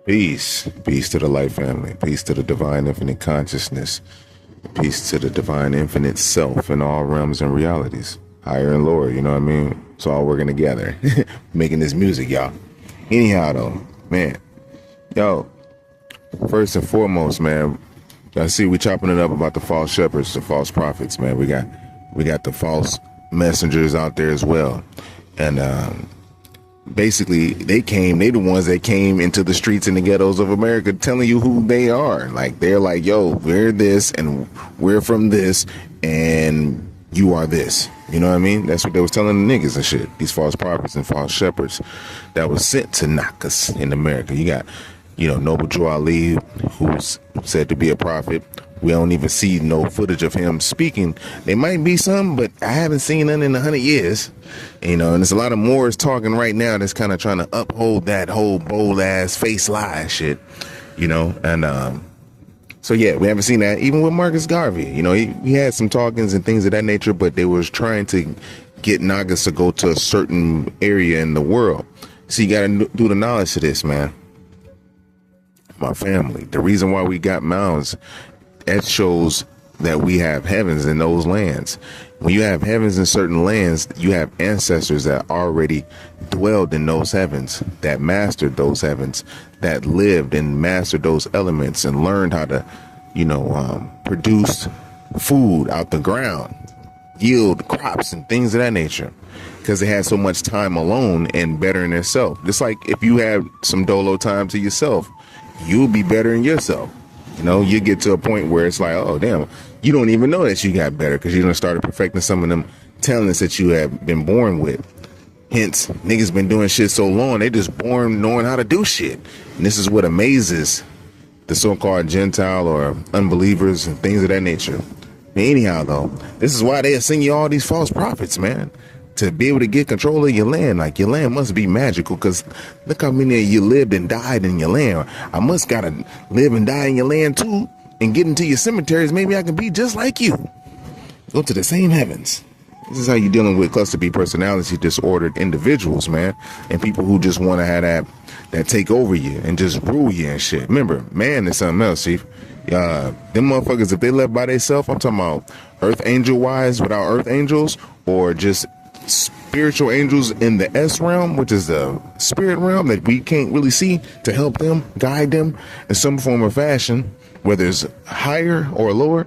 Peace. Peace to the light family. Peace to the divine infinite consciousness. Peace to the divine infinite self in all realms and realities. Higher and lower, you know what I mean? It's all working together. Making this music, y'all. Anyhow, though, man. Yo, first and foremost, man, I see we chopping it up about the false shepherds, the false prophets, man. We got the false messengers out there as well. And basically they the ones that came into the streets and the ghettos of America telling you who they are. Like, they're like, yo, we're this and we're from this and you are this. You know what I mean? That's what they was telling the niggas and shit. These false prophets and false shepherds that was sent to knock us in America. You got, Noble Drew Ali, who's said to be a prophet. We don't even see no footage of him speaking. There might be some, but I haven't seen none in 100 years. And there's a lot of Moors talking right now that's kind of trying to uphold that whole bold ass face lie shit, and so yeah, we haven't seen that. Even with Marcus Garvey, he had some talkings and things of that nature, but they was trying to get Nagas to go to a certain area in the world. So you got to do the knowledge to this, man. My family, the reason why we got Mounds, that shows that we have heavens in those lands. When you have heavens in certain lands, you have ancestors that already dwelled in those heavens, that mastered those heavens, that lived and mastered those elements and learned how to, produce food out the ground, yield crops and things of that nature, because they had so much time alone and bettering themselves. Just like if you have some dolo time to yourself, you'll be bettering yourself. You get to a point where it's like, oh, damn, you don't even know that you got better because you done started perfecting some of them talents that you have been born with. Hence, niggas been doing shit so long, they just born knowing how to do shit. And this is what amazes the so-called Gentile or unbelievers and things of that nature. But anyhow, though, this is why they send you all these false prophets, man. To be able to get control of your land. Like, your land must be magical, because look how many of you lived and died in your land. I must gotta live and die in your land too and get into your cemeteries. Maybe I can be just like you. Go to the same heavens. This is how you're dealing with cluster B personality disordered individuals, man. And people who just want to have that take over you and just rule you and shit. Remember, man is something else, Chief. Them motherfuckers, if they left by themselves, I'm talking about earth angel wise without earth angels, or just spiritual angels in the S realm, which is the spirit realm that we can't really see, to help them, guide them in some form or fashion, whether it's higher or lower.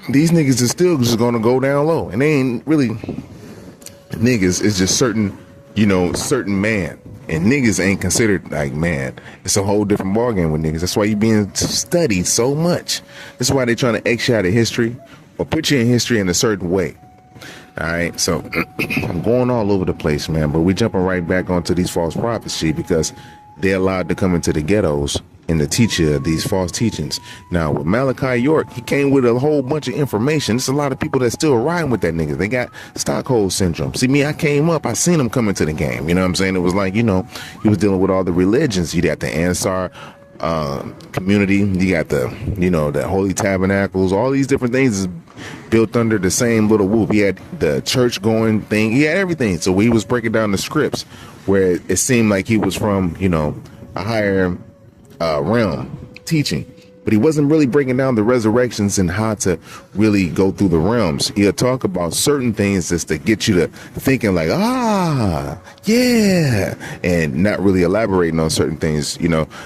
These niggas is still just gonna go down low, and they ain't really niggas. It's just certain man, and niggas ain't considered like man. It's a whole different ballgame with niggas. That's why you being studied so much. That's why they trying to X you out of history or put you in history in a certain way. All right, so I'm going all over the place, man, but we jumping right back onto these false prophets, because they're allowed to come into the ghettos and to teach you these false teachings. Now, with Malachi York, he came with a whole bunch of information. There's a lot of people that still riding with that nigga. They got Stockholm syndrome. See, me, I came up, I seen him come into the game. You know what I'm saying? It was like, he was dealing with all the religions. You got the Ansar community, you got the Holy Tabernacles, all these different things is built under the same little whoop. He had the church going thing, he had everything. So he was breaking down the scripts where it seemed like he was from a higher realm teaching, but he wasn't really breaking down the resurrections and how to really go through the realms. He'll talk about certain things just to get you to thinking like, yeah, and not really elaborating on certain things.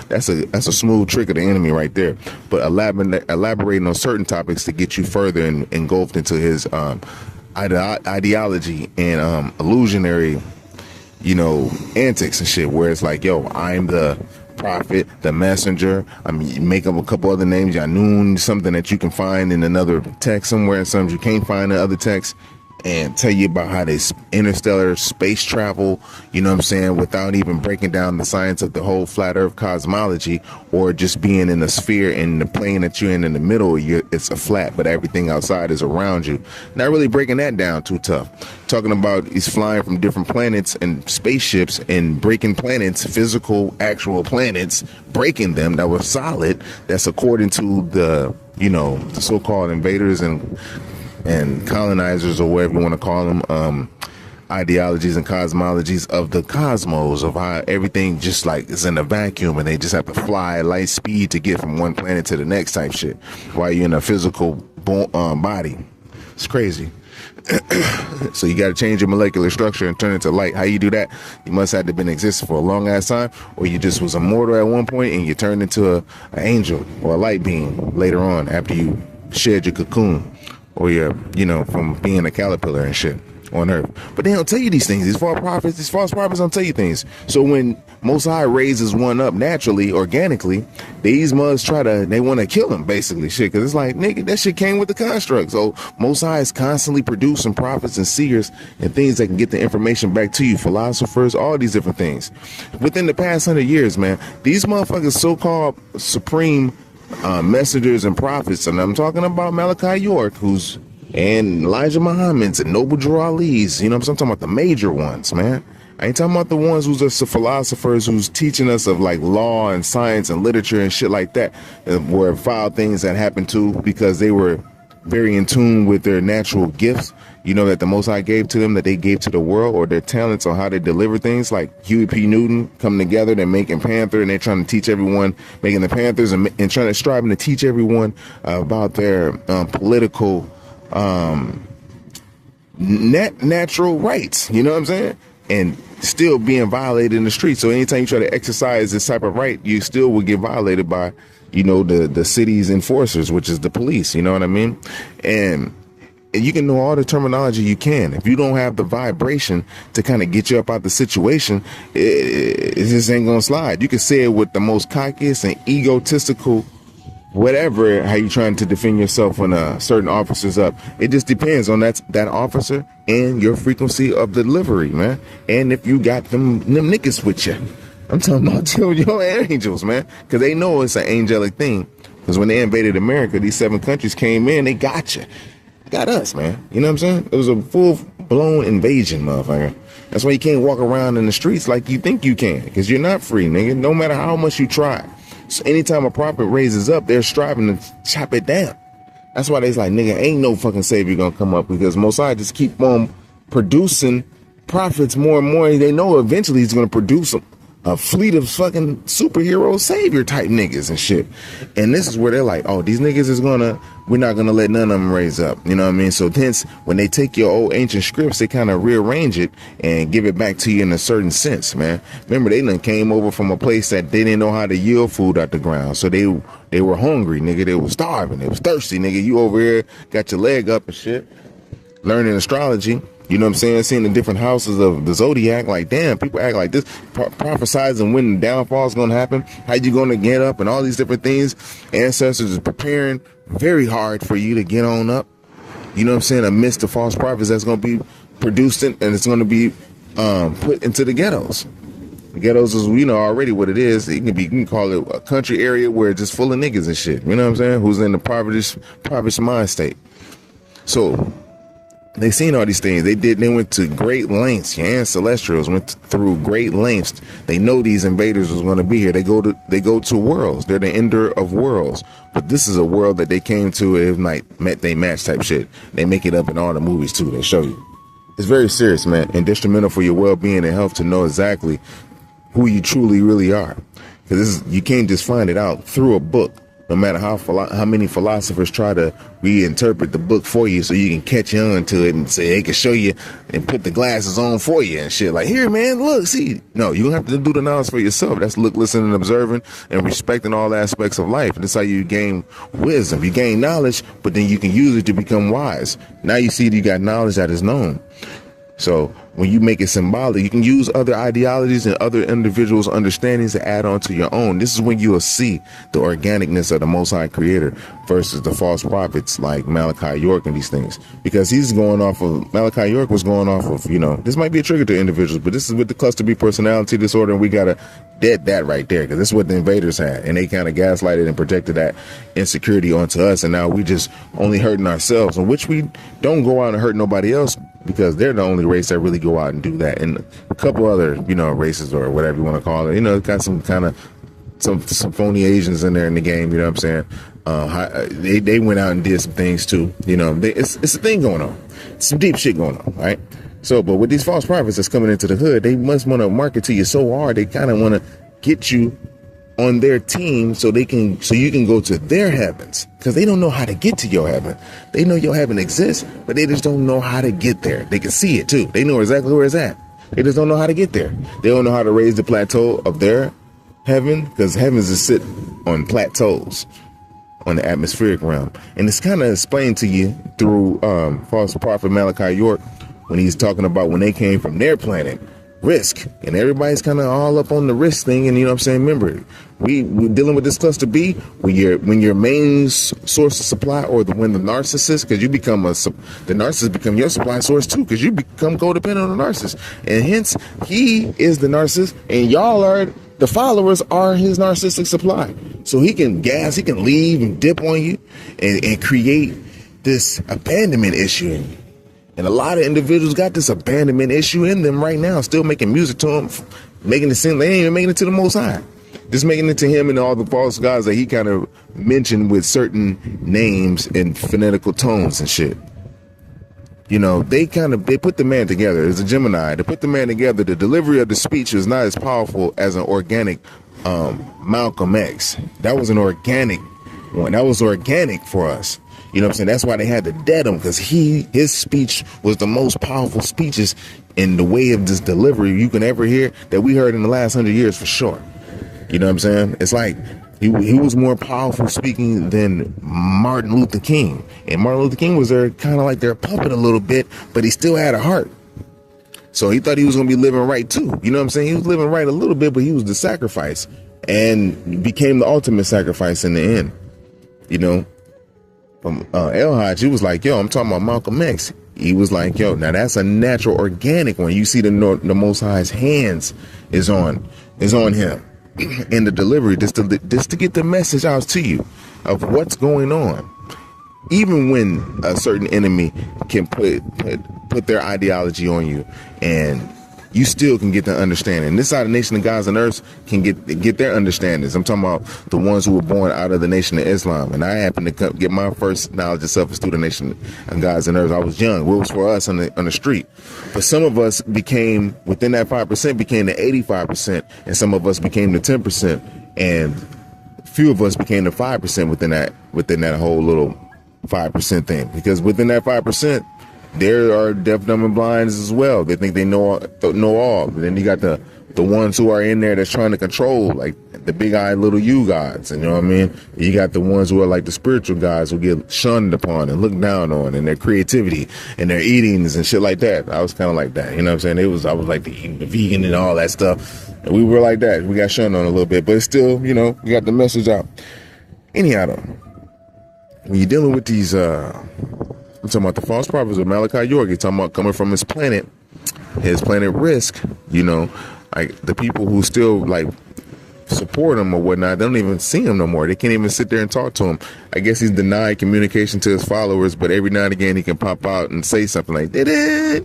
That's a smooth trick of the enemy right there. But elaborating on certain topics to get you further and engulfed into his ideology and illusionary, antics and shit, where it's like, yo, I'm the prophet, the messenger. I mean, make up a couple other names, Yanun, something that you can find in another text somewhere, and some you can't find in other texts, and tell you about how they interstellar space travel, without even breaking down the science of the whole flat earth cosmology, or just being in a sphere and the plane that you're in the middle, it's a flat, but everything outside is around you. Not really breaking that down too tough. Talking about he's flying from different planets and spaceships and breaking planets, physical, actual planets, breaking them that were solid. That's according to the, the so-called invaders and colonizers, or whatever you want to call them, ideologies and cosmologies of the cosmos, of how everything just like is in a vacuum and they just have to fly at light speed to get from one planet to the next type shit while you're in a physical body. It's crazy. So you got to change your molecular structure and turn it to light. How you do that? You must have been existing for a long ass time, or you just was immortal at one point and you turned into an angel or a light being later on after you shed your cocoon, or your, from being a caterpillar and shit on Earth. But they don't tell you these things. These false prophets don't tell you things. So when Most High raises one up naturally, organically, these mugs they want to kill him, basically, shit. Because it's like, nigga, that shit came with the construct. So Most High is constantly producing prophets and seers and things that can get the information back to you, philosophers, all these different things. Within the past 100 years, man, these motherfuckers, so-called supreme messengers and prophets, and I'm talking about Malachi York, and Elijah Muhammad's and Noble Drew Ali's, I'm talking about the major ones, man. I ain't talking about the ones who's just the philosophers who's teaching us of like law and science and literature and shit like that, were foul things that happened to because they were very in tune with their natural gifts, that the Most High gave to them, that they gave to the world, or their talents on how they deliver things, like Huey P. Newton coming together, they're making Panther, and they're trying to teach everyone, making the Panthers and striving to teach everyone about their political natural rights, you know what I'm saying? And still being violated in the street. So anytime you try to exercise this type of right, you still will get violated by, the city's enforcers, which is the police, you know what I mean? And you can know all the terminology you can. If you don't have the vibration to kind of get you up out the situation, it just ain't gonna slide. You can say it with the most cockiest and egotistical whatever, how you trying to defend yourself when a certain officer's up. It just depends on that officer and your frequency of delivery, man. And if you got them niggas with you. I'm talking about your angels, man. Because they know it's an angelic thing. Because when they invaded America, these 7 countries came in, they got you. Got us, man. You know what I'm saying? It was a full-blown invasion, motherfucker. That's why you can't walk around in the streets like you think you can. Because you're not free, nigga. No matter how much you try. So anytime a prophet raises up, they're striving to chop it down. That's why they're like, nigga, ain't no fucking savior gonna come up, because Mosiah just keep on producing prophets more and more. They know eventually he's gonna produce a fleet of fucking superhero savior type niggas and shit. And this is where they're like, oh, these niggas we're not gonna let none of them raise up. You know what I mean? So hence, when they take your old ancient scripts, they kind of rearrange it and give it back to you in a certain sense, man. Remember, they done came over from a place that they didn't know how to yield food out the ground. So they were hungry, nigga. They were starving. They was thirsty, nigga. You over here got your leg up and shit, learning astrology. You know what I'm saying? Seeing the different houses of the zodiac, like, damn, people act like this, prophesizing when the downfall is going to happen, how you going to get up, and all these different things. Ancestors is preparing very hard for you to get on up. You know what I'm saying? Amidst the false prophets that's going to be produced and it's going to be put into the ghettos. The ghettos is, already what it is. You can call it a country area where it's just full of niggas and shit. You know what I'm saying? Who's in the poverty mind state. So they seen all these things. They went to great lengths. Your celestials went through great lengths. They know these invaders was going to be here. They go to worlds. They're the ender of worlds. But this is a world that they came to, if not they match type shit. They make it up in all the movies too. They show you. It's very serious, man, and detrimental for your well-being and health to know exactly who you truly really are. Because you can't just find it out through a book. No matter how many philosophers try to reinterpret the book for you so you can catch on to it and say they can show you and put the glasses on for you and shit. Like, here, man, look, see. No, you don't have to do the knowledge for yourself. That's look, listening, and observing and respecting all aspects of life. And that's how you gain wisdom. You gain knowledge, but then you can use it to become wise. Now you see that you got knowledge that is known. So when you make it symbolic, you can use other ideologies and other individuals' understandings to add on to your own. This is when you will see the organicness of the Most High Creator versus the false prophets like Malachi York and these things. Because Malachi York was going off of, this might be a trigger to individuals, but this is with the cluster B personality disorder, and we got to dead that right there, because this is what the invaders had, and they kind of gaslighted and projected that insecurity onto us, and now we just only hurting ourselves, in which we don't go out and hurt nobody else, because they're the only race that really go out and do that. And a couple other, races or whatever you want to call it, got some kind of some phony Asians in there in the game. You know what I'm saying? They went out and did some things too. It's a thing going on. Some deep shit going on, right? So, but with these false prophets that's coming into the hood, they must want to market to you so hard. They kind of want to get you on their team so you can go to their heavens, because they don't know how to get to your heaven. They know your heaven exists, but they just don't know how to get there. They can see it too. They know exactly where it's at. They just don't know how to get there. They don't know how to raise the plateau of their heaven, because heavens is sit on plateaus on the atmospheric realm. And it's kind of explained to you through false prophet Malachi York, when he's talking about when they came from their planet, risk, and everybody's kind of all up on the risk thing. And you know what I'm saying? Remember, we're dealing with this cluster B when your main source of supply, or when the narcissist, because you become the narcissist become your supply source too, because you become codependent on the narcissist, and hence he is the narcissist, and y'all are the followers are his narcissistic supply. So he can leave and dip on you and create this abandonment issue in you. And a lot of individuals got this abandonment issue in them right now, still making music to him, making it seem they ain't even making it to the Most High. Just making it to him and all the false gods that he kind of mentioned with certain names and phonetical tones and shit. You know, they put the man together as a Gemini. They put the man together. The delivery of the speech was not as powerful as an organic Malcolm X. That was an organic one. That was organic for us. You know what I'm saying? That's why they had to dead him, because his speech was the most powerful speeches in the way of this delivery you can ever hear that we heard in the last 100 years for sure. You know what I'm saying? It's like he was more powerful speaking than Martin Luther King. And Martin Luther King was there kind of like their puppet a little bit, but he still had a heart. So he thought he was going to be living right too. You know what I'm saying? He was living right a little bit, but he was the sacrifice and became the ultimate sacrifice in the end. You know? El Hodge, he was like, yo, I'm talking about Malcolm X. He was like, yo, now that's a natural organic one. You see the Most High's hands is on him in the delivery, just to get the message out to you of what's going on. Even when a certain enemy can put their ideology on you, and you still can get the understanding. This side of the nation of gods and earths can get their understandings. I'm talking about the ones who were born out of the nation of Islam. And I happened to get my first knowledge of self through the nation of gods and earths. I was young. It was for us on the street. But some of us became, within that 5%, became the 85%. And some of us became the 10%. And few of us became the 5% within that whole little 5% thing. Because within that 5%, there are deaf, dumb, and blinds as well. They think they know all. But then you got the ones who are in there that's trying to control, like the big-eyed little you gods. And you know what I mean? You got the ones who are like the spiritual gods who get shunned upon and looked down on, and their creativity and their eatings and shit like that. I was kind of like that. You know what I'm saying? I was like the vegan and all that stuff. And we were like that. We got shunned on a little bit. But it's still, you know, we got the message out. Anyhow, though, when you're dealing with these... I'm talking about the false prophets of Malachi York. He's talking about coming from his planet Risk. You know, like the people who still like support him or whatnot, they don't even see him no more. They can't even sit there and talk to him. I guess he's denied communication to his followers, but every now and again he can pop out and say something like, "Did it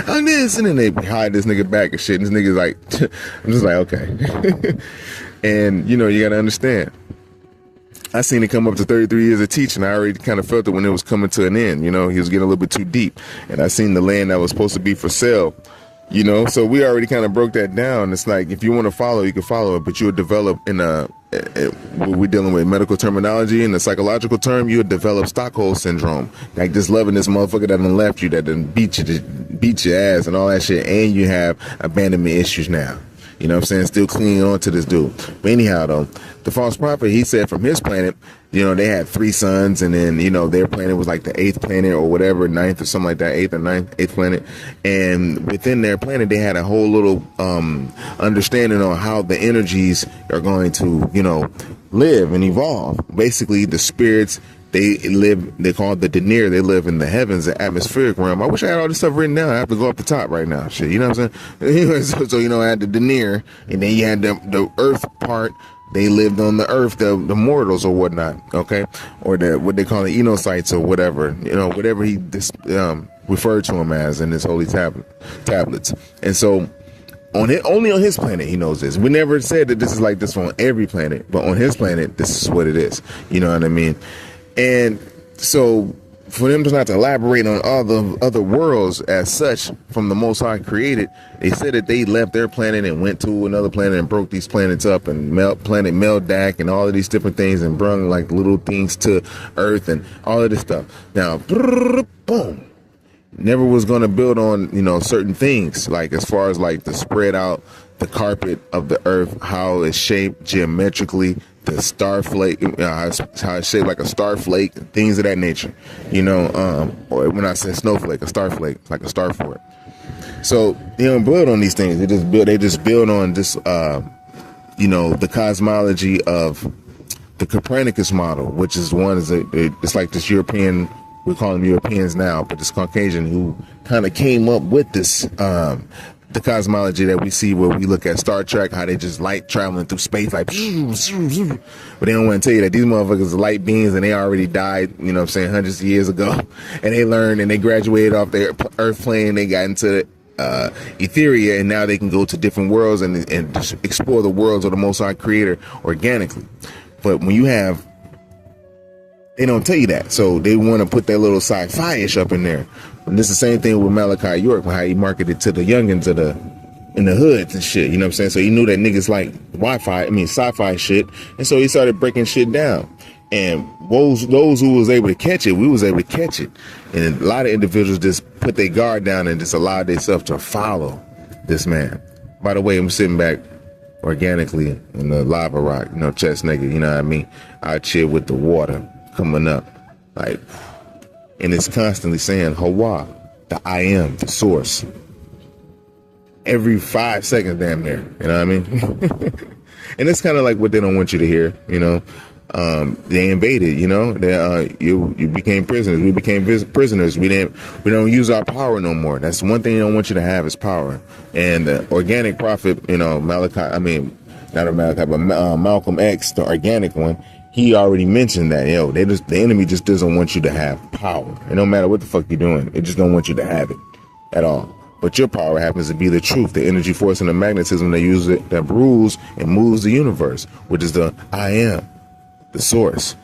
on this?" And then they hide this nigga back and shit. And this nigga's like, I'm just like, okay. And you know, you got to understand. I seen it come up to 33 years of teaching. I already kind of felt it when it was coming to an end. You know, he was getting a little bit too deep. And I seen the land that was supposed to be for sale, you know. So we already kind of broke that down. It's like, if you want to follow, you can follow it. But you'll develop we're dealing with medical terminology and the psychological term, you'll develop Stockholm syndrome. Like just loving this motherfucker that done left you, that done beat your ass and all that shit. And you have abandonment issues now. You know what I'm saying? Still clinging on to this dude. But anyhow, though, the false prophet, he said from his planet, you know, they had 3 suns, and then, you know, their planet was like the 8th planet or whatever, 9th or something like that, 8th or 8th planet. And within their planet, they had a whole little understanding on how the energies are going to, you know, live and evolve. Basically, the spirits, they call it the Denir. They live in the heavens, the atmospheric realm. I wish I had all this stuff written down. I have to go up the top right now. Shit, you know what I'm saying? Anyway, so you know, I had the Denir, and then you had the earth part. They lived on the earth, the mortals or whatnot, okay? Or what they call the Enocytes or whatever, you know, whatever he referred to them as in his holy tablets. And so only on his planet he knows this. We never said that this is like this on every planet, but on his planet, this is what it is. You know what I mean? And so for them to not to elaborate on all the other worlds as such from the Most High created, they said that they left their planet and went to another planet and broke these planets up and planet Meldak and all of these different things and brung like little things to Earth and all of this stuff. Now, boom. Never was going to build on, you know, certain things, like as far as like the spread out the carpet of the earth, how it's shaped geometrically, the starflake, how it's shaped like a starflake, things of that nature, you know, or when I say snowflake, a starflake, like a star fort. So they don't build on these things. They just build on this, you know, the cosmology of the Copernicus model, which is one is it's like this European. We call them Europeans now, but this Caucasian who kind of came up with this, the cosmology that we see where we look at Star Trek, how they just light traveling through space, like, but they don't want to tell you that these motherfuckers are light beings and they already died, you know what I'm saying, hundreds of years ago. And they learned and they graduated off their Earth plane, they got into Etheria, and now they can go to different worlds and just explore the worlds of the Most High Creator organically. But when you have, they don't tell you that, so they want to put that little sci-fi-ish up in there. And this is the same thing with Malachi York, how he marketed to the youngins in the hoods and shit, you know what I'm saying? So he knew that niggas like sci-fi shit, and so he started breaking shit down. And those who was able to catch it, we was able to catch it. And a lot of individuals just put their guard down and just allowed themselves to follow this man. By the way, I'm sitting back organically in the lava rock, you know, chest naked, you know what I mean? I chill with the water coming up, like, and it's constantly saying Hawa, the I am, the source, every 5 seconds damn near, you know what I mean? And it's kind of like what they don't want you to hear, you know. They invaded, you know. You became prisoners. We became prisoners. We don't use our power no more. That's one thing they don't want you to have is power. And the organic prophet, you know, Malcolm X, the organic one, he already mentioned that, the enemy just doesn't want you to have power. It don't matter what the fuck you're doing. It just don't want you to have it at all. But your power happens to be the truth, the energy force and the magnetism that rules and moves the universe, which is the I am, the source.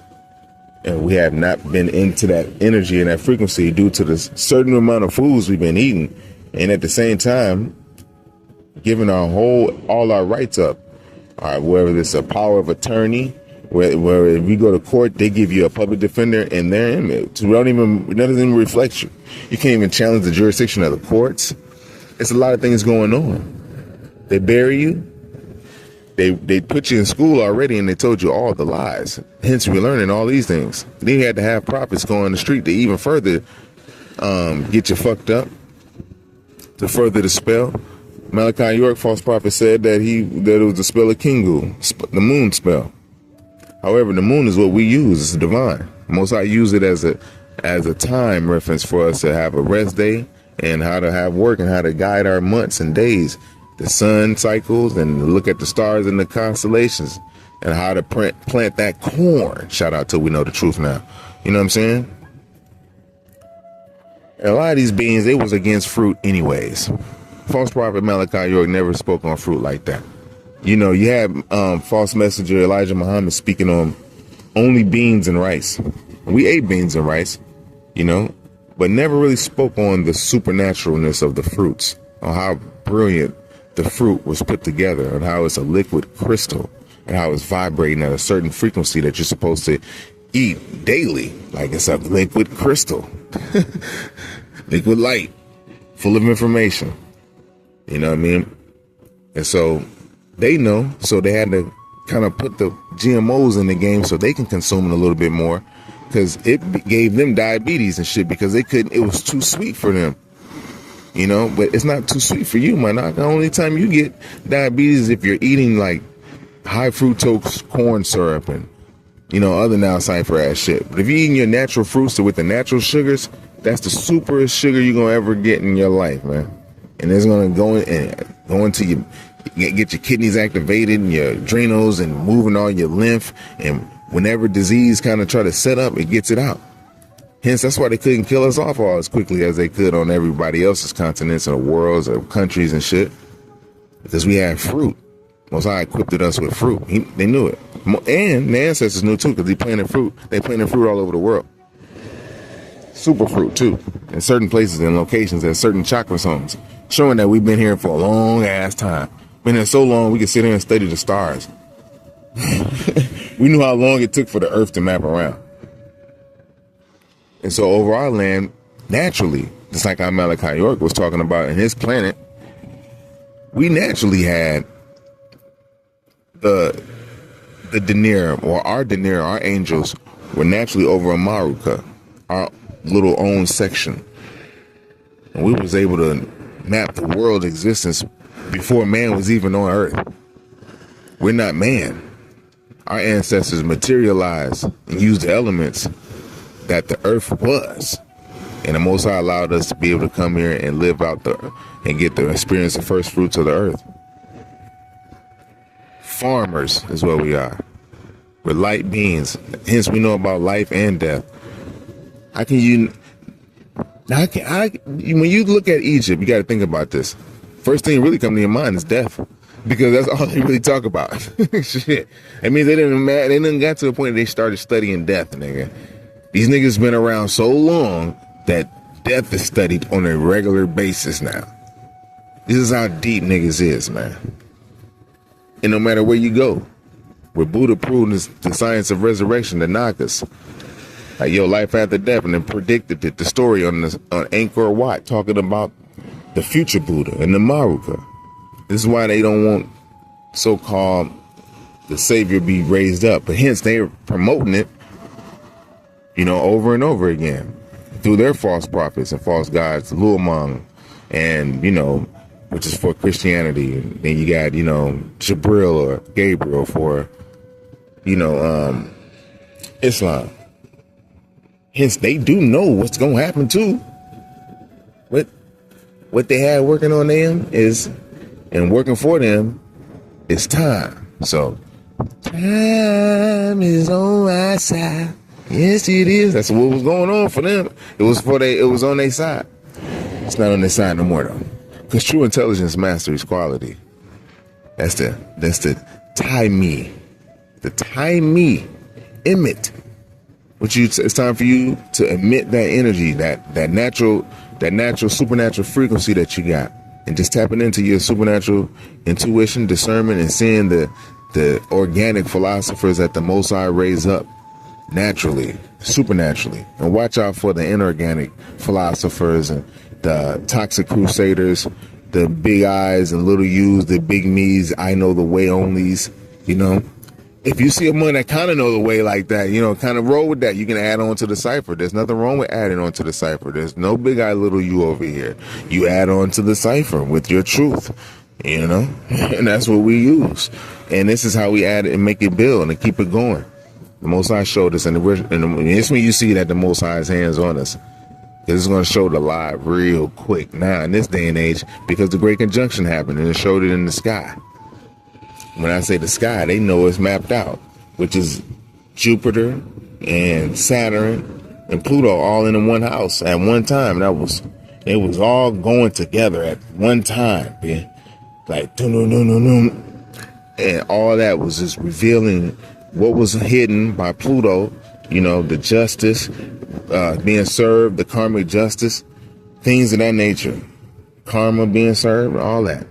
And we have not been into that energy and that frequency due to the certain amount of foods we've been eating. And at the same time, giving all our rights up. All right, whether it's a power of attorney, where if you go to court, they give you a public defender, and it doesn't even reflect you. You can't even challenge the jurisdiction of the courts. It's a lot of things going on. They bury you. They put you in school already, and they told you all the lies. Hence, we're learning all these things. They had to have prophets go on the street to even further get you fucked up, to further the spell. Malachi York, false prophet, said that it was the spell of Kingu, the moon spell. However, the moon is what we use. It's divine. Most I use it as a time reference for us to have a rest day and how to have work and how to guide our months and days, the sun cycles, and look at the stars and the constellations, and how to plant that corn. Shout out to We Know the Truth Now. You know what I'm saying? And a lot of these beings, they was against fruit anyways. False prophet Malachi York never spoke on fruit like that. You know, you had false messenger Elijah Muhammad speaking on only beans and rice. We ate beans and rice, you know, but never really spoke on the supernaturalness of the fruits, on how brilliant the fruit was put together, and how it's a liquid crystal, and how it's vibrating at a certain frequency that you're supposed to eat daily, like it's a liquid crystal, liquid light, full of information. You know what I mean? And so they know, so they had to kind of put the GMOs in the game so they can consume it a little bit more, because it gave them diabetes and shit because it was too sweet for them, you know. But it's not too sweet for you, man. The only time you get diabetes is if you're eating like high fructose corn syrup and, you know, other now cipher ass shit. But if you're eating your natural fruits with the natural sugars, that's the superest sugar you're gonna ever get in your life, man. And it's gonna go into your, get your kidneys activated and your adrenals and moving all your lymph, and whenever disease kind of try to set up, it gets it out. Hence, that's why they couldn't kill us off all as quickly as they could on everybody else's continents and worlds or countries and shit, because we had fruit. Most High equipped us with fruit. They knew it, and the ancestors knew too, because they planted fruit all over the world. superfruit too, in certain places and locations at certain chakra zones, showing that we've been here for a long ass time. Been here so long we can sit here and study the stars. We knew how long it took for the earth to map around. And so over our land, naturally, just like our Malachi York was talking about in his planet, we naturally had the Denir, or our Denir, our angels, were naturally over Amaru, our little own section. And we was able to map the world existence before man was even on earth. We're not man. Our ancestors materialized and used the elements that the earth was. And the Most High allowed us to be able to come here and live out and get the experience of first fruits of the earth. Farmers is what we are. We're light beings. Hence we know about life and death. When you look at Egypt, you got to think about this. First thing really come to your mind is death, because that's all they really talk about. Shit. That means they didn't get to the point that they started studying death, nigga. These niggas been around so long that death is studied on a regular basis now. This is how deep niggas is, man. And no matter where you go, where Buddha proved the science of resurrection, the Nagas, like life after death, and then predicted it, the story on Angkor Wat, talking about the future Buddha and the Maruka. This is why they don't want so-called the Savior be raised up, but hence they're promoting it, over and over again through their false prophets and false gods, Luamang, and which is for Christianity. And then you got Jibril or Gabriel for Islam. Hence they do know what's gonna happen too. What they had working on them and working for them is time. So time is on my side. Yes, it is. That's what was going on for them. It was on their side. It's not on their side no more though. Because true intelligence masteries quality. That's the time me. The time me. Emit. It's time for you to emit that energy, that natural supernatural frequency that you got, and just tapping into your supernatural intuition, discernment, and seeing the organic philosophers that the Most High raise up naturally, supernaturally. And watch out for the inorganic philosophers and the toxic crusaders, the big I's and little U's, the big me's, I know the way onlys, If you see a man that kind of know the way like that, kind of roll with that, you can add on to the cipher. There's nothing wrong with adding on to the cipher. There's no big I, little you over here. You add on to the cipher with your truth, and that's what we use. And this is how we add it and make it build and keep it going. The Most High showed us, and it's when you see that the Most High's hands on us. It's going to show the lie real quick now in this day and age, because the Great Conjunction happened and it showed it in the sky. When I say the sky, they know it's mapped out, which is Jupiter and Saturn and Pluto all in one house at one time. It was all going together at one time, man. Like, and all that was just revealing what was hidden by Pluto, the justice being served, the karmic justice, things of that nature, karma being served, all that.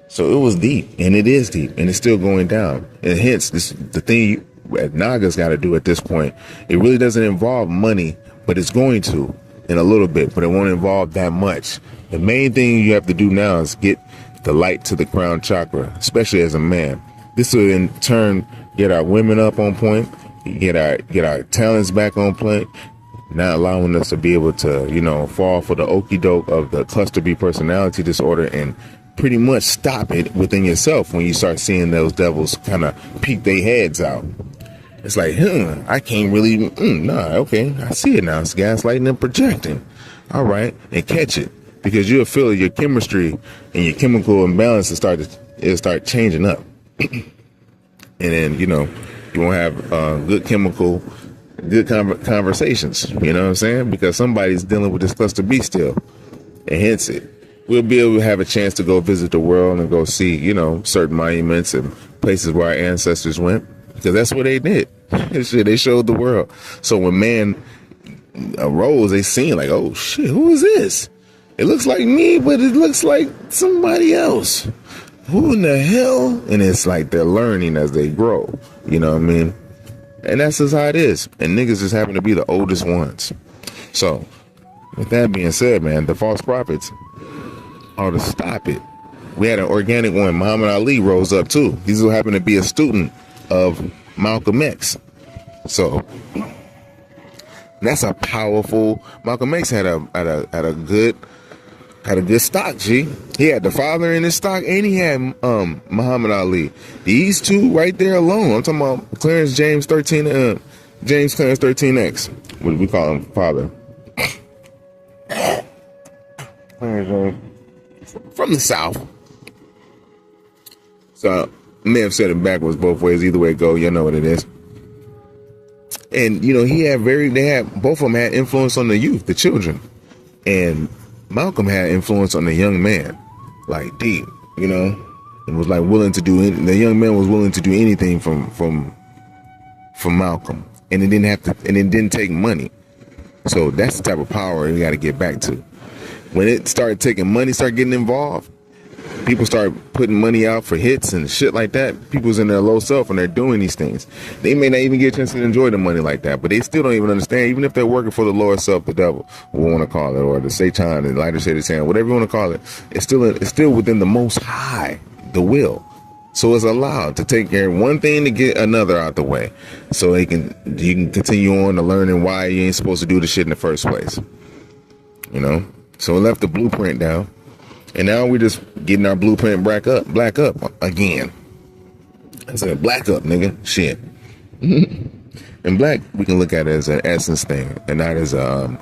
So it was deep, and it is deep, and it's still going down. And hence, the thing NAGA's got to do at this point, it really doesn't involve money, but it's going to in a little bit, but it won't involve that much. The main thing you have to do now is get the light to the crown chakra, especially as a man. This will in turn get our women up on point, get our talents back on point, not allowing us to be able to, fall for the okie doke of the cluster B personality disorder and pretty much stop it within yourself when you start seeing those devils kind of peek their heads out. It's like, I can't really, okay, I see it now. It's gaslighting and projecting. All right, and catch it, because you'll feel your chemistry and your chemical imbalance will start changing up. And then, you won't have good conversations, you know what I'm saying? Because somebody's dealing with this cluster B still, and hence it. We'll be able to have a chance to go visit the world and go see, certain monuments and places where our ancestors went, because that's what they did. They showed the world. So when man arose, they seen like, oh shit, who is this? It looks like me, but it looks like somebody else. Who in the hell? And it's like they're learning as they grow. You know what I mean? And that's just how it is. And niggas just happen to be the oldest ones. So, with that being said, man, the false prophets are to stop it. We had an organic one. Muhammad Ali rose up too. He's who happened to be a student of Malcolm X. So that's a powerful. Malcolm X had a good stock. G. He had the father in his stock, and he had Muhammad Ali. These two right there alone. I'm talking about Clarence James 13. James Clarence 13X. What do we call him? Father. Clarence James from the South. So I may have said it backwards both ways. Either way it go, you know what it is. And you know, both of them had influence on the youth, the children. And Malcolm had influence on the young man, like deep, you know, and was like willing to do it. The young man was willing to do anything from Malcolm, and it didn't take money. So that's the type of power we got to get back to. When it started taking money, start getting involved, people start putting money out for hits and shit like that. People's in their low self and they're doing these things. They may not even get a chance to enjoy the money like that, but they still don't even understand. Even if they're working for the lower self, the devil, we want to call it, or the Satan, the lighter shade of sand, whatever you want to call it, it's still within the Most High, the will. So it's allowed to take care of one thing to get another out the way, so you can continue on to learning why you ain't supposed to do the shit in the first place. You know, so it left the blueprint down. And now we're just getting our blueprint black up again. I said, black up, nigga. Shit. And black, we can look at it as an essence thing and not as a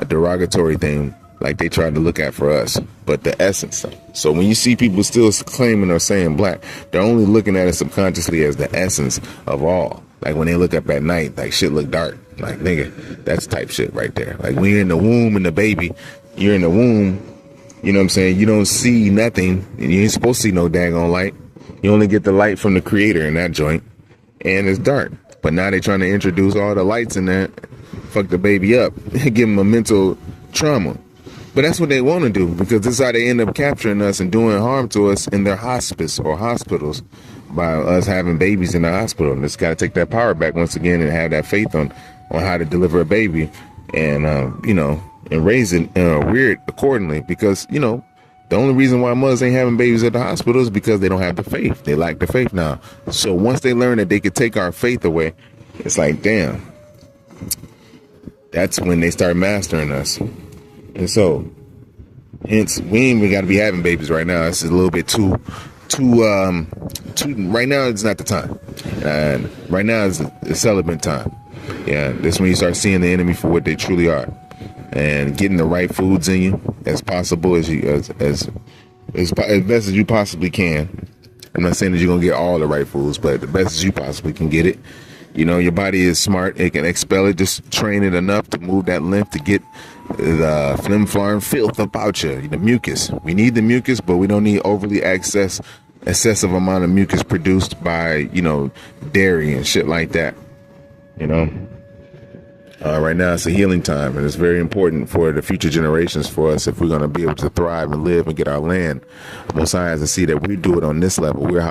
derogatory thing like they tried to look at for us, but the essence. So when you see people still claiming or saying black, they're only looking at it subconsciously as the essence of all. Like when they look up at night, like shit look dark. Like, nigga, that's type shit right there. Like when you're in the womb and the baby, you're in the womb. You know what I'm saying? You don't see nothing, and you ain't supposed to see no daggone light. You only get the light from the creator in that joint, and it's dark. But now they're trying to introduce all the lights in there, fuck the baby up, give them a mental trauma. But that's what they want to do, because this is how they end up capturing us and doing harm to us in their hospice or hospitals by us having babies in the hospital. And it's got to take that power back once again and have that faith on how to deliver a baby and, you know, and raise it weird accordingly, because, you know, the only reason why mothers ain't having babies at the hospital is because they don't have the faith. They lack the faith now. So once they learn that they could take our faith away, it's like, damn, that's when they start mastering us. And so, hence, we ain't even got to be having babies right now. It's a little bit too, right now it's not the time. And right now is the celibate time. Yeah, that's when you start seeing the enemy for what they truly are. And getting the right foods in you as possible as best as you possibly can. I'm not saying that you're gonna get all the right foods, but the best as you possibly can get it. You know, your body is smart; it can expel it. Just train it enough to move that lymph to get the flim flam filth about you. The mucus. We need the mucus, but we don't need overly excessive amount of mucus produced by, you know, dairy and shit like that. You know. Right now it's a healing time, and it's very important for the future generations for us if we're going to be able to thrive and live and get our land. Most High has to see that we do it on this level. We're a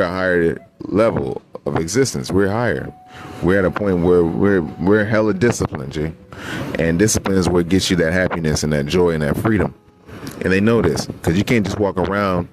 higher level of existence. We're higher. We're at a point where we're hella disciplined, G. And discipline is what gets you that happiness and that joy and that freedom. And they know this, because you can't just walk around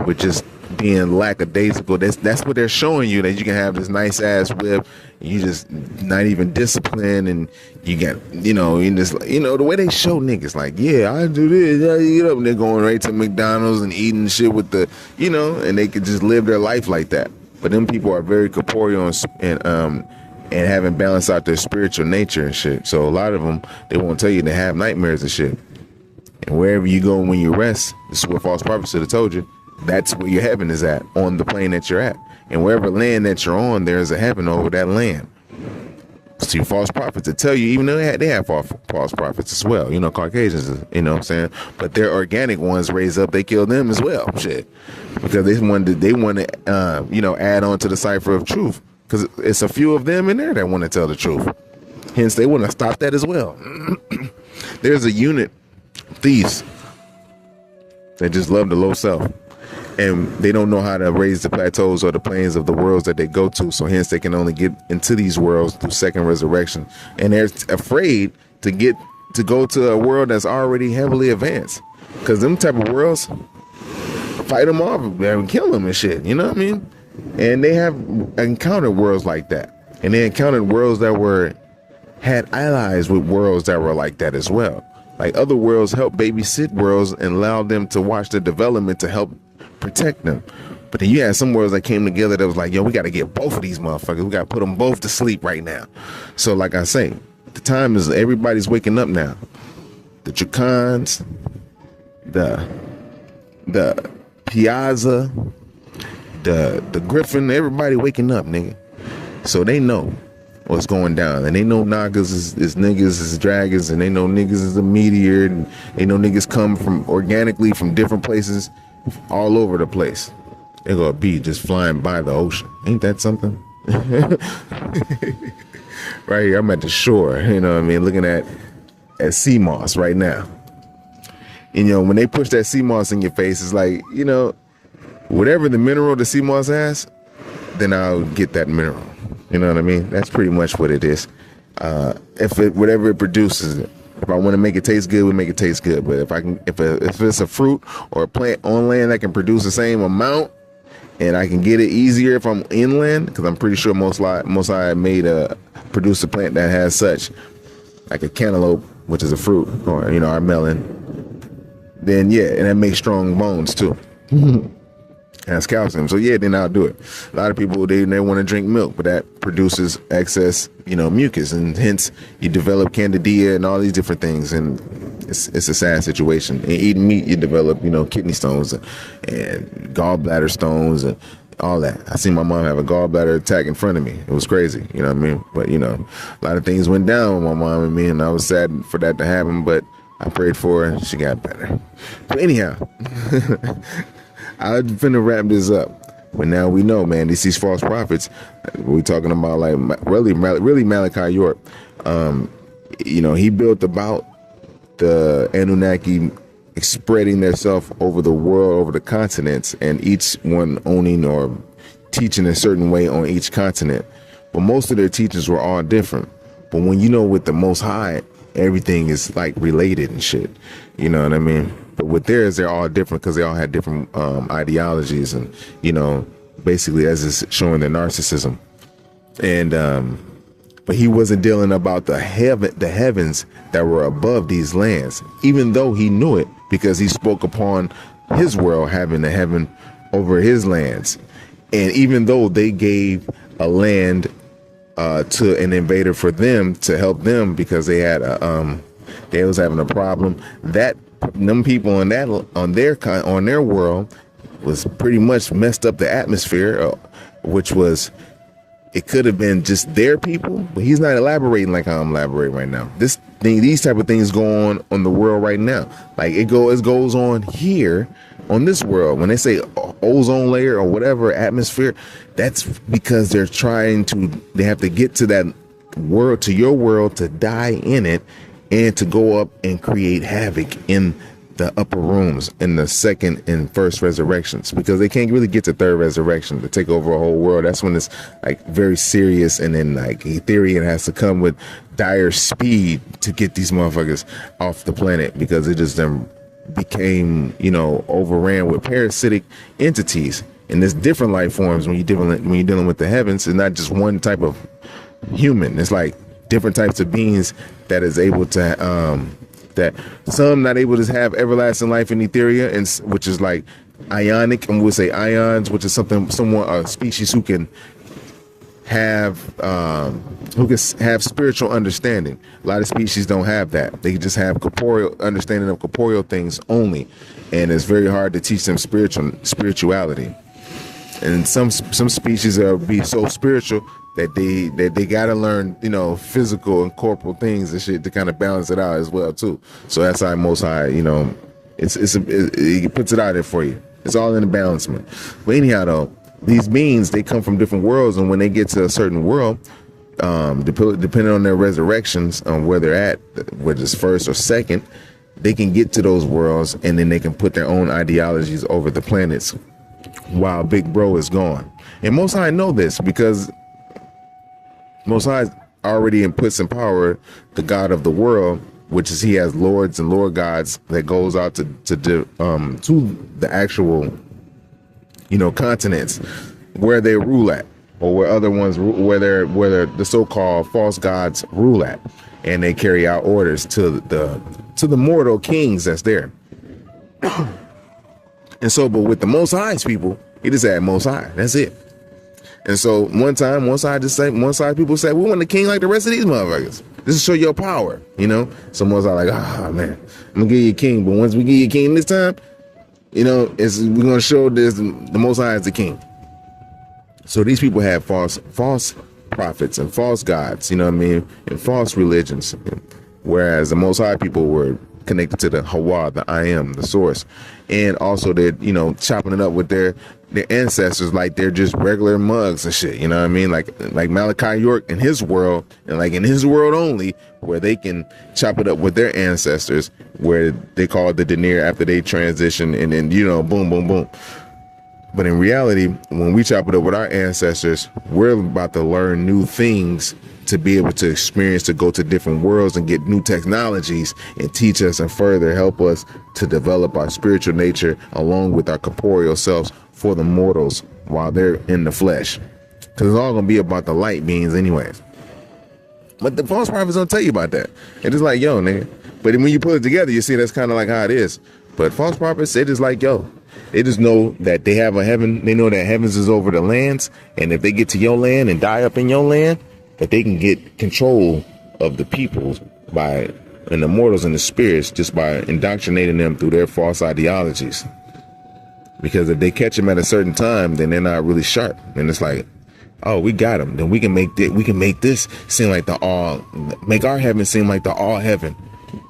with just being lackadaisical. That's what they're showing you, that you can have this nice ass whip, you just not even disciplined, and you got, you know, in this, you know, the way they show niggas, like, yeah, I do this, I get up, and they're going right to McDonald's and eating shit with the, you know, and they could just live their life like that. But them people are very corporeal and haven't balanced out their spiritual nature and shit. So a lot of them, they won't tell you they have nightmares and shit. And wherever you go when you rest, this is what false prophets should have told you. That's where your heaven is at, on the plane that you're at. And wherever land that you're on, there's a heaven over that land. See, false prophets to tell you, even though they have false prophets as well, you know, Caucasians, you know what I'm saying? But their organic ones raise up, they kill them as well, shit. Because they want to, you know, add on to the cipher of truth. Because it's a few of them in there that want to tell the truth. Hence, they want to stop that as well. There's a unit thieves that just love the low self, and they don't know how to raise the plateaus or the planes of the worlds that they go to. So hence, they can only get into these worlds through second resurrection, and they're afraid to go to a world that's already heavily advanced, because them type of worlds fight them off and kill them and shit. You know what I mean? And they have encountered worlds like that, and they encountered worlds that had allies with worlds that were like that as well. Like, other worlds help babysit worlds and allow them to watch the development to help protect them. But then you had some worlds that came together that was like, yo, we got to get both of these motherfuckers. We got to put them both to sleep right now. So like I say, the time is everybody's waking up now. The Chicans, the Piazza, the Griffin, everybody waking up, nigga. So they know what's going down, and they know Nagas is niggas, is dragons, and they know niggas is a meteor, and they know niggas come from organically from different places all over the place. They're gonna be just flying by the ocean. Ain't that something? Right here, I'm at the shore, you know what I mean, looking at sea moss right now. And, you know, when they push that sea moss in your face, it's like, you know, whatever the mineral the sea moss has, then I'll get that mineral. You know what I mean? That's pretty much what it is. Whatever it produces, if I want to make it taste good, we make it taste good. But if it's a fruit or a plant on land that can produce the same amount, and I can get it easier if I'm inland, because I'm pretty sure most I produce a plant that has such, like a cantaloupe, which is a fruit, or, you know, our melon. Then yeah, and that makes strong bones too. Has calcium, so yeah, then I'll do it. A lot of people, they want to drink milk, but that produces excess, you know, mucus, and hence you develop candida and all these different things, and it's a sad situation. And eating meat, you develop, you know, kidney stones and gallbladder stones and all that. I seen my mom have a gallbladder attack in front of me. It was crazy, you know what I mean? But, you know, a lot of things went down with my mom and me, and I was sad for that to happen, but I prayed for her and she got better. But anyhow, I'm finna wrap this up. But now we know, man, these false prophets, we're talking about, like, really Malachi York. You know, he built about the Anunnaki spreading themselves over the world, over the continents, and each one owning or teaching a certain way on each continent. But most of their teachings were all different. But when you know with the Most High, everything is like related and shit. You know what I mean? But with theirs, they're all different because they all had different ideologies, and, you know, basically as it's showing their narcissism. And but he wasn't dealing about the heavens that were above these lands, even though he knew it, because he spoke upon his world having a heaven over his lands. And even though they gave a land to an invader for them to help them, because they had they was having a problem, that them people on their world was pretty much messed up the atmosphere, which was, it could have been just their people, but he's not elaborating like how I'm elaborating right now. These type of things go on the world right now. Like it goes on here on this world. When they say ozone layer or whatever, atmosphere, that's because they have to get to that world, to your world, to die in it, and to go up and create havoc in the upper rooms in the second and first resurrections, because they can't really get to third resurrection to take over a whole world. That's when it's like very serious, and then like Ethereum has to come with dire speed to get these motherfuckers off the planet, because it just became, you know, overran with parasitic entities. And there's different life forms when you're dealing with the heavens. It's not just one type of human. It's like different types of beings that is able to that some not able to have everlasting life in Etheria, and which is like ionic, and we'll say ions, which is a species who can have spiritual understanding. A lot of species don't have that. They just have corporeal understanding of corporeal things only, and it's very hard to teach them spirituality. And some species be so spiritual that they gotta learn, you know, physical and corporal things and shit to kind of balance it out as well too. So that's how Most High, you know, it puts it out there for you. It's all in the balancement. But anyhow, though, these beings, they come from different worlds, and when they get to a certain world, depending on their resurrections, on where they're at, whether it's first or second, they can get to those worlds, and then they can put their own ideologies over the planets while Big Bro is gone. And Most High know this, because Most High already puts in power the God of the world, which is he has lords and lord gods that goes out to the actual, continents where they rule at, or where other ones where the so-called false gods rule at, and they carry out orders to the mortal kings that's there. And so, but with the Most High's people, he just had Most High. That's it. And so one time, one side people say, we want a king like the rest of these motherfuckers. This is show your power, So one side like, man, I'm gonna give you a king, but once we give you a king this time, we're gonna show this the Most High is the king. So these people have false prophets and false gods, and false religions, whereas the Most High people were connected to the Hawa, the I am, the source, and also they're chopping it up with their ancestors like they're just regular mugs and shit, like Malachi York in his world, and like in his world only, where they can chop it up with their ancestors, where they call it the denier after they transition, and then boom boom boom. But in reality, when we chop it up with our ancestors, we're about to learn new things, to be able to experience, to go to different worlds and get new technologies and teach us and further help us to develop our spiritual nature along with our corporeal selves for the mortals while they're in the flesh. Because it's all going to be about the light beings anyways. But the false prophets don't tell you about that. It's just like, yo, nigga. But when you put it together, you see that's kind of like how it is. But false prophets, they just like, yo, they just know that they have a heaven. They know that heavens is over the lands. And if they get to your land and die up in your land, that they can get control of the people and the mortals and the spirits just by indoctrinating them through their false ideologies. Because if they catch them at a certain time, then they're not really sharp. And it's like, oh, we got them. Then we can make this seem like make our heaven seem like the all heaven.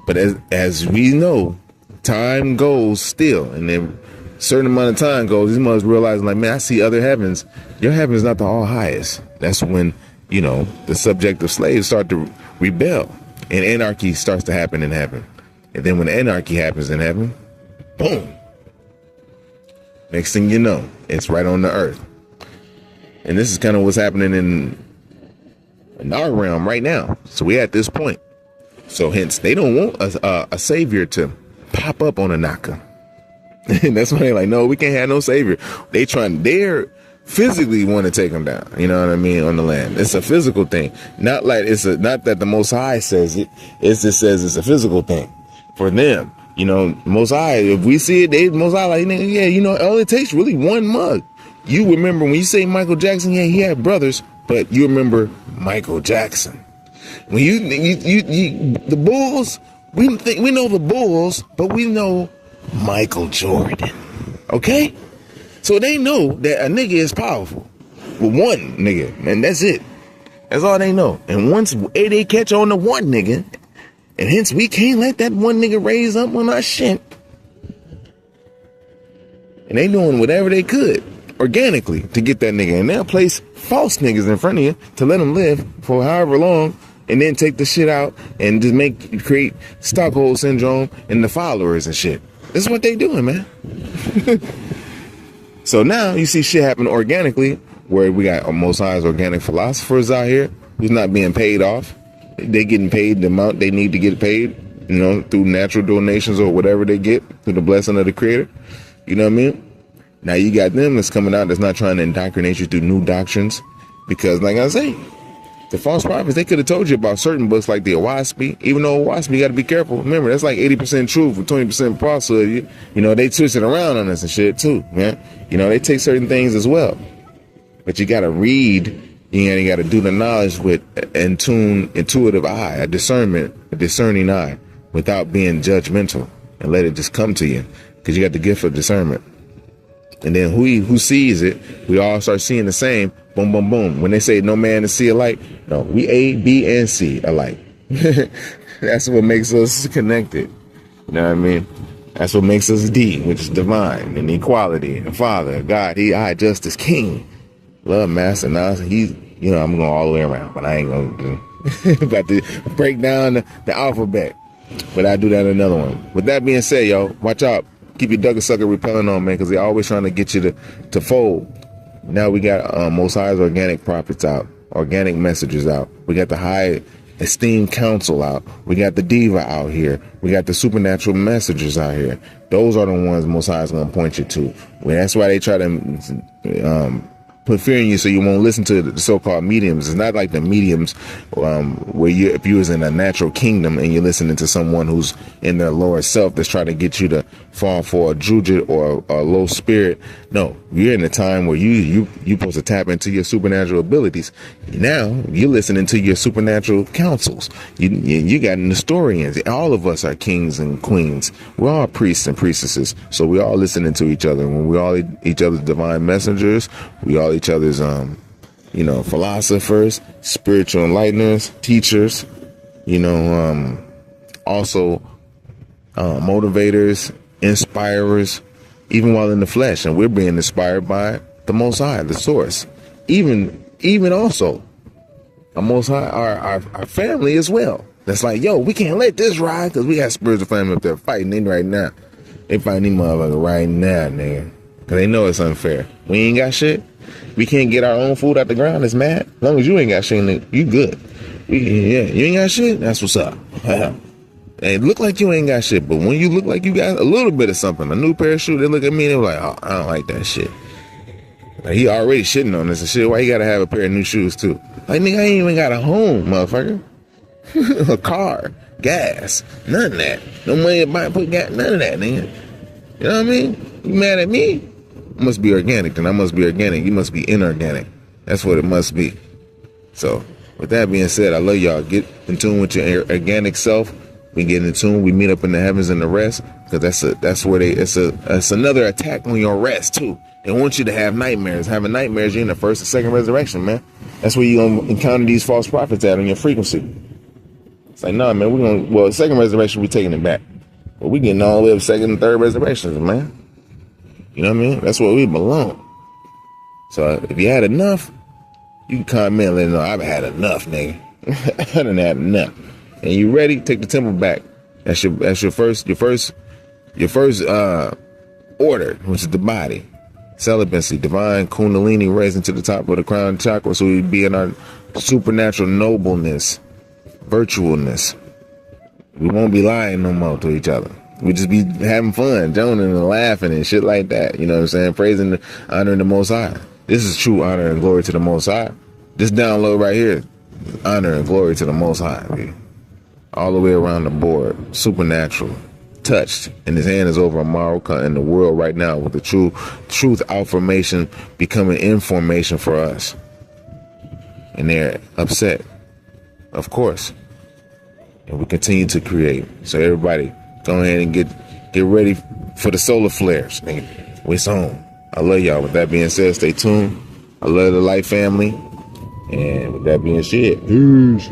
But as we know, time goes still, and then a certain amount of time goes, these mothers realizing like, man, I see other heavens. Your heaven is not the all highest. That's when the subjective slaves start to rebel, and anarchy starts to happen in heaven. And then when anarchy happens in heaven, boom. Next thing you know, it's right on the earth. And this is kind of what's happening in our realm right now. So we're at this point. So hence, they don't want a savior to pop up on a NAGA. And that's why they're like, no, we can't have no savior. They're physically want to take them down, on the land. It's a physical thing. Not that the Most High says it. It just says it's a physical thing for them. Most High, if we see it, Most High like, yeah, all it takes really one mug. You remember when you say Michael Jackson, yeah, he had brothers, but you remember Michael Jackson. When you the Bulls, we know the Bulls, but we know Michael Jordan. Okay? So they know that a nigga is powerful with one nigga, and that's it. That's all they know. And once they catch on to one nigga, and hence we can't let that one nigga raise up on our shit. And they doing whatever they could organically to get that nigga. And they'll place false niggas in front of you to let them live for however long, and then take the shit out and just create Stockholm syndrome and the followers and shit. This is what they doing, man. So now you see shit happen organically, where we got Most High's organic philosophers out here who's not being paid off. They getting paid the amount they need to get paid, through natural donations or whatever they get through the blessing of the Creator. You know what I mean? Now you got them that's coming out that's not trying to indoctrinate you through new doctrines, because like I say, the false prophets, they could have told you about certain books like the Owaspy, even though Owaspy, you got to be careful. Remember, that's like 80% truth and 20% falsehood. They twist it around on us and shit too, man. They take certain things as well. But you got to read, you got to do the knowledge with intuitive eye, a discerning eye, without being judgmental, and let it just come to you, because you got the gift of discernment. And then who sees it, we all start seeing the same. Boom, boom, boom. When they say no man to see alike, no, we A, B, and C alike. That's what makes us connected. You know what I mean? That's what makes us D, which is divine and equality and Father, God, He, I, justice, King, love, Master, now He You know, I'm going all the way around, but I ain't going to about to break down the alphabet. But I do that in another one. With that being said, yo, watch out. Keep your duck and sucker repelling on, man, because they're always trying to get you to fold. Now we got Most High's organic prophets out, organic messages out. We got the high esteemed counsel out. We got the diva out here. We got the supernatural messengers out here. Those are the ones Most High is going to point you to. Well, that's why they try to put fear in you so you won't listen to the so-called mediums. It's not like the mediums where if you was in a natural kingdom and you're listening to someone who's in their lower self that's trying to get you to fall for a jujit or a low spirit. No, you're in a time where you supposed to tap into your supernatural abilities. Now you're listening to your supernatural counsels. You got Nestorians. All of us are kings and queens. We're all priests and priestesses. So we're all listening to each other. When we all each other's divine messengers, we all each other's philosophers, spiritual enlighteners, teachers, also motivators, inspirers, even while in the flesh. And we're being inspired by the Most High, the source. Even also the Most High, our family as well. That's like, yo, we can't let this ride because we got spiritual family up there fighting in right now. They fighting these motherfuckers right now, nigga. Because they know it's unfair. We ain't got shit. We can't get our own food out the ground. It's mad. As long as you ain't got shit, nigga, you good. You ain't got shit? That's what's up. It look like you ain't got shit, but when you look like you got a little bit of something, a new pair of shoes, they look at me and they're like, oh, I don't like that shit. Like, he already shitting on this and shit. Why you gotta have a pair of new shoes too? Like, nigga, I ain't even got a home, motherfucker. A car, gas, none of that. No money to buy, put gas, none of that, nigga. You know what I mean? You mad at me? I must be organic, then I must be organic. You must be inorganic. That's what it must be. So, with that being said, I love y'all. Get in tune with your organic self. We get in tune. We meet up in the heavens and the rest, because that's where it's another attack on your rest too. They want you to have nightmares. Having nightmares, you're in the first and second resurrection, man. That's where you're gonna encounter these false prophets at on your frequency. It's like, no, man, second resurrection, we taking it back. But we getting all the way up second and third resurrections, man. You know what I mean? That's where we belong. So if you had enough, you can comment and let them know, I've had enough, nigga. I done had enough. And you ready? Take the temple back. That's your first order, which is the body. Celibacy, divine kundalini raising to the top of the crown chakra, so we be in our supernatural nobleness, virtualness. We won't be lying no more to each other. We just be having fun, joning and laughing and shit like that. You know what I'm saying? Praising, honoring the Most High. This is true honor and glory to the Most High. This download right here, honor and glory to the Most High. Baby. All the way around the board, supernatural, touched, and his hand is over Amaru in the world right now with the truth affirmation becoming information for us. And they're upset, of course. And we continue to create. So everybody, go ahead and get ready for the solar flares. Nigga, it's on. I love y'all. With that being said, stay tuned. I love the Light family. And with that being said, peace.